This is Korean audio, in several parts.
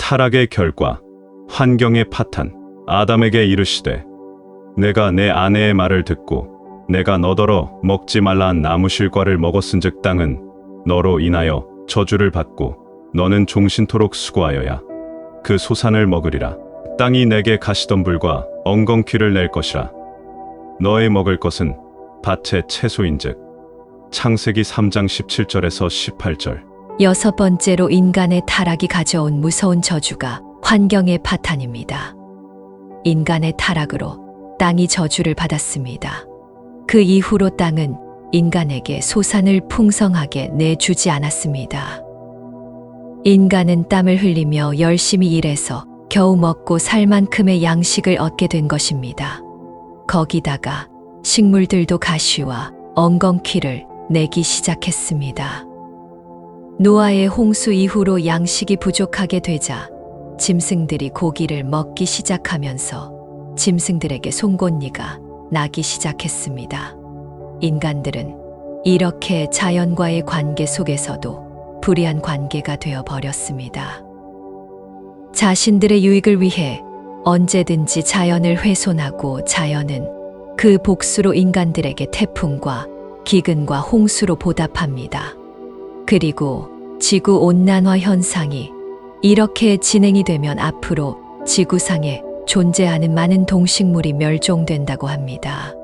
타락의 결과, 환경의 파탄. 아담에게 이르시되 내가 내 아내의 말을 듣고 내가 너더러 먹지 말라 한 나무 실과를 먹었은즉 땅은 너로 인하여 저주를 받고 너는 종신토록 수고하여야 그 소산을 먹으리라. 땅이 내게 가시덤불과 엉겅퀴를 낼 것이라. 너의 먹을 것은 밭의 채소인즉. 창세기 3장 17절에서 18절. 여섯 번째로 인간의 타락이 가져온 무서운 저주가 환경의 파탄입니다. 인간의 타락으로 땅이 저주를 받았습니다. 그 이후로 땅은 인간에게 소산을 풍성하게 내주지 않았습니다. 인간은 땀을 흘리며 열심히 일해서 겨우 먹고 살 만큼의 양식을 얻게 된 것입니다. 거기다가 식물들도 가시와 엉겅퀴를 내기 시작했습니다. 노아의 홍수 이후로 양식이 부족하게 되자 짐승들이 고기를 먹기 시작하면서 짐승들에게 송곳니가 나기 시작했습니다. 인간들은 이렇게 자연과의 관계 속에서도 불의한 관계가 되어 버렸습니다. 자신들의 유익을 위해 언제든지 자연을 훼손하고 자연은 그 복수로 인간들에게 태풍과 기근과 홍수로 보답합니다. 그리고 지구온난화 현상이 이렇게 진행이 되면 앞으로 지구상에 존재하는 많은 동식물이 멸종된다고 합니다.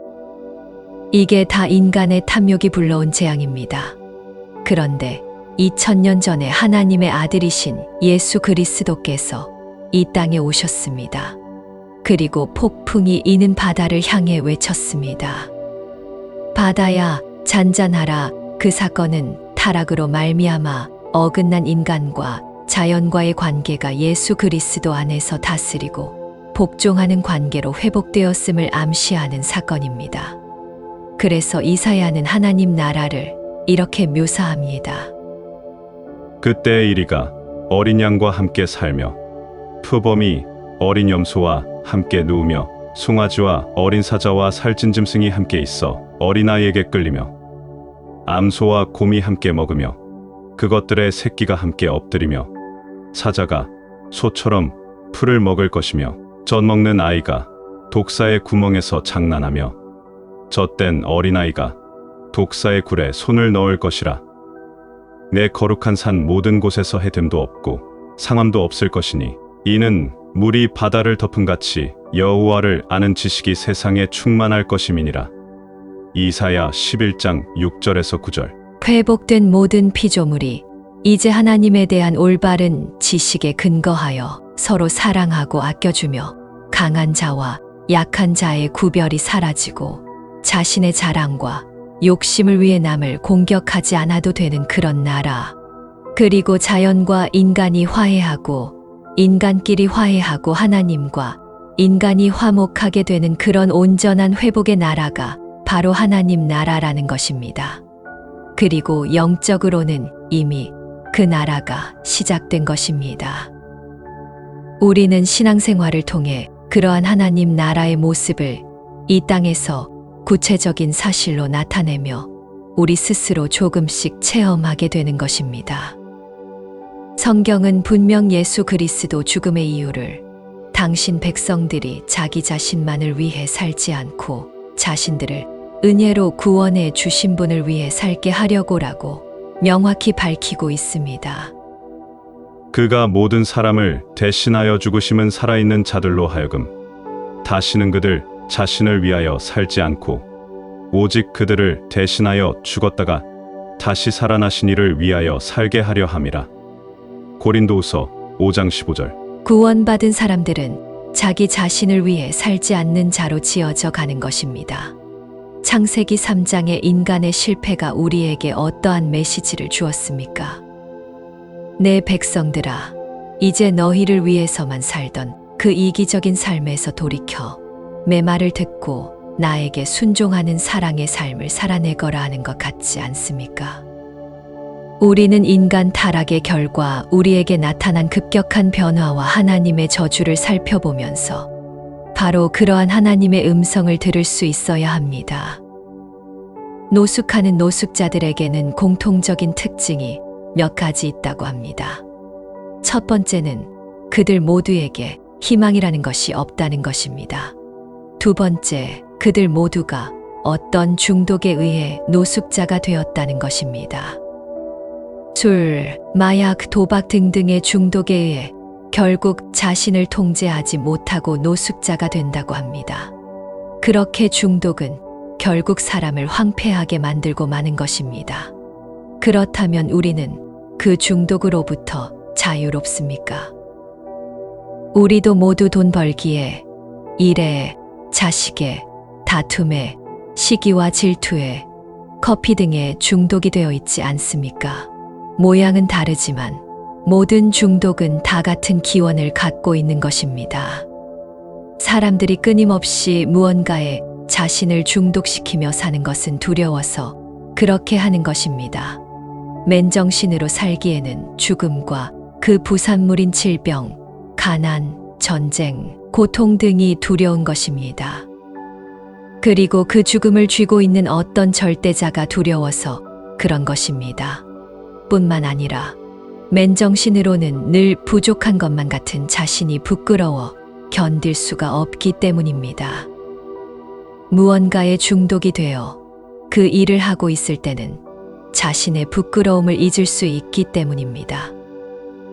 이게 다 인간의 탐욕이 불러온 재앙입니다. 그런데 2000년 전에 하나님의 아들이신 예수 그리스도께서 이 땅에 오셨습니다. 그리고 폭풍이 이는 바다를 향해 외쳤습니다. 바다야, 잔잔하라. 그 사건은 타락으로 말미암아 어긋난 인간과 자연과의 관계가 예수 그리스도 안에서 다스리고 복종하는 관계로 회복되었음을 암시하는 사건입니다. 그래서 이사야는 하나님 나라를 이렇게 묘사합니다. 그때의 이리가 어린 양과 함께 살며 표범이 어린 염소와 함께 누우며 송아지와 어린 사자와 살찐 짐승이 함께 있어 어린아이에게 끌리며 암소와 곰이 함께 먹으며 그것들의 새끼가 함께 엎드리며 사자가 소처럼 풀을 먹을 것이며 젖먹는 아이가 독사의 구멍에서 장난하며 젖된 어린아이가 독사의 굴에 손을 넣을 것이라. 내 거룩한 산 모든 곳에서 해됨도 없고 상함도 없을 것이니 이는 물이 바다를 덮음같이 여호와를 아는 지식이 세상에 충만할 것임이니라. 이사야 11장 6절에서 9절. 회복된 모든 피조물이 이제 하나님에 대한 올바른 지식에 근거하여 서로 사랑하고 아껴주며 강한 자와 약한 자의 구별이 사라지고 자신의 자랑과 욕심을 위해 남을 공격하지 않아도 되는 그런 나라. 그리고 자연과 인간이 화해하고 인간끼리 화해하고 하나님과 인간이 화목하게 되는 그런 온전한 회복의 나라가 바로 하나님 나라라는 것입니다. 그리고 영적으로는 이미 그 나라가 시작된 것입니다. 우리는 신앙생활을 통해 그러한 하나님 나라의 모습을 이 땅에서 구체적인 사실로 나타내며 우리 스스로 조금씩 체험하게 되는 것입니다. 성경은 분명 예수 그리스도 죽음의 이유를 당신 백성들이 자기 자신만을 위해 살지 않고 자신들을 은혜로 구원해 주신 분을 위해 살게 하려고라고 명확히 밝히고 있습니다. 그가 모든 사람을 대신하여 죽으심은 살아있는 자들로 하여금 다시는 그들 자신을 위하여 살지 않고 오직 그들을 대신하여 죽었다가 다시 살아나신 이를 위하여 살게 하려 함이라. 고린도후서 5장 15절. 구원받은 사람들은 자기 자신을 위해 살지 않는 자로 지어져 가는 것입니다. 창세기 3장의 인간의 실패가 우리에게 어떠한 메시지를 주었습니까? 내 백성들아, 이제 너희를 위해서만 살던 그 이기적인 삶에서 돌이켜 내 말을 듣고 나에게 순종하는 사랑의 삶을 살아내거라 하는 것 같지 않습니까? 우리는 인간 타락의 결과 우리에게 나타난 급격한 변화와 하나님의 저주를 살펴보면서 바로 그러한 하나님의 음성을 들을 수 있어야 합니다. 노숙하는 노숙자들에게는 공통적인 특징이 몇 가지 있다고 합니다. 첫 번째는 그들 모두에게 희망이라는 것이 없다는 것입니다. 두 번째, 그들 모두가 어떤 중독에 의해 노숙자가 되었다는 것입니다. 술, 마약, 도박 등등의 중독에 의해 결국 자신을 통제하지 못하고 노숙자가 된다고 합니다. 그렇게 중독은 결국 사람을 황폐하게 만들고 마는 것입니다. 그렇다면 우리는 그 중독으로부터 자유롭습니까? 우리도 모두 돈 벌기에, 일에, 자식에, 다툼에, 시기와 질투에, 커피 등에 중독이 되어 있지 않습니까? 모양은 다르지만 모든 중독은 다 같은 기원을 갖고 있는 것입니다. 사람들이 끊임없이 무언가에 자신을 중독시키며 사는 것은 두려워서 그렇게 하는 것입니다. 맨정신으로 살기에는 죽음과 그 부산물인 질병, 가난, 전쟁, 고통 등이 두려운 것입니다. 그리고 그 죽음을 쥐고 있는 어떤 절대자가 두려워서 그런 것입니다. 뿐만 아니라 맨정신으로는 늘 부족한 것만 같은 자신이 부끄러워 견딜 수가 없기 때문입니다. 무언가에 중독이 되어 그 일을 하고 있을 때는 자신의 부끄러움을 잊을 수 있기 때문입니다.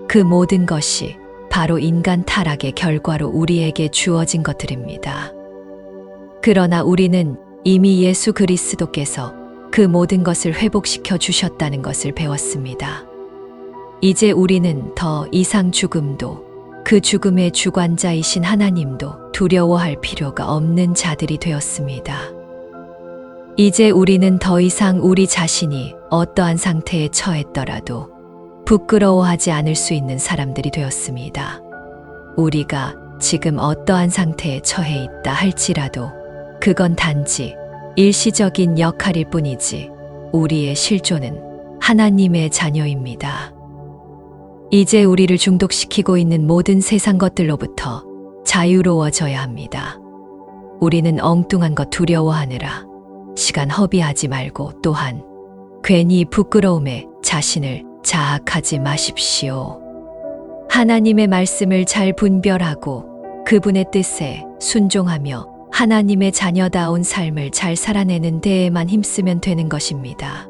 그 모든 것이 바로 인간 타락의 결과로 우리에게 주어진 것들입니다. 그러나 우리는 이미 예수 그리스도께서 그 모든 것을 회복시켜 주셨다는 것을 배웠습니다. 이제 우리는 더 이상 죽음도 그 죽음의 주관자이신 하나님도 두려워할 필요가 없는 자들이 되었습니다. 이제 우리는 더 이상 우리 자신이 어떠한 상태에 처했더라도 부끄러워하지 않을 수 있는 사람들이 되었습니다. 우리가 지금 어떠한 상태에 처해 있다 할지라도 그건 단지 일시적인 역할일 뿐이지 우리의 실존은 하나님의 자녀입니다. 이제 우리를 중독시키고 있는 모든 세상 것들로부터 자유로워져야 합니다. 우리는 엉뚱한 것 두려워하느라 시간 허비하지 말고 또한 괜히 부끄러움에 자신을 자학하지 마십시오. 하나님의 말씀을 잘 분별하고 그분의 뜻에 순종하며 하나님의 자녀다운 삶을 잘 살아내는 데에만 힘쓰면 되는 것입니다.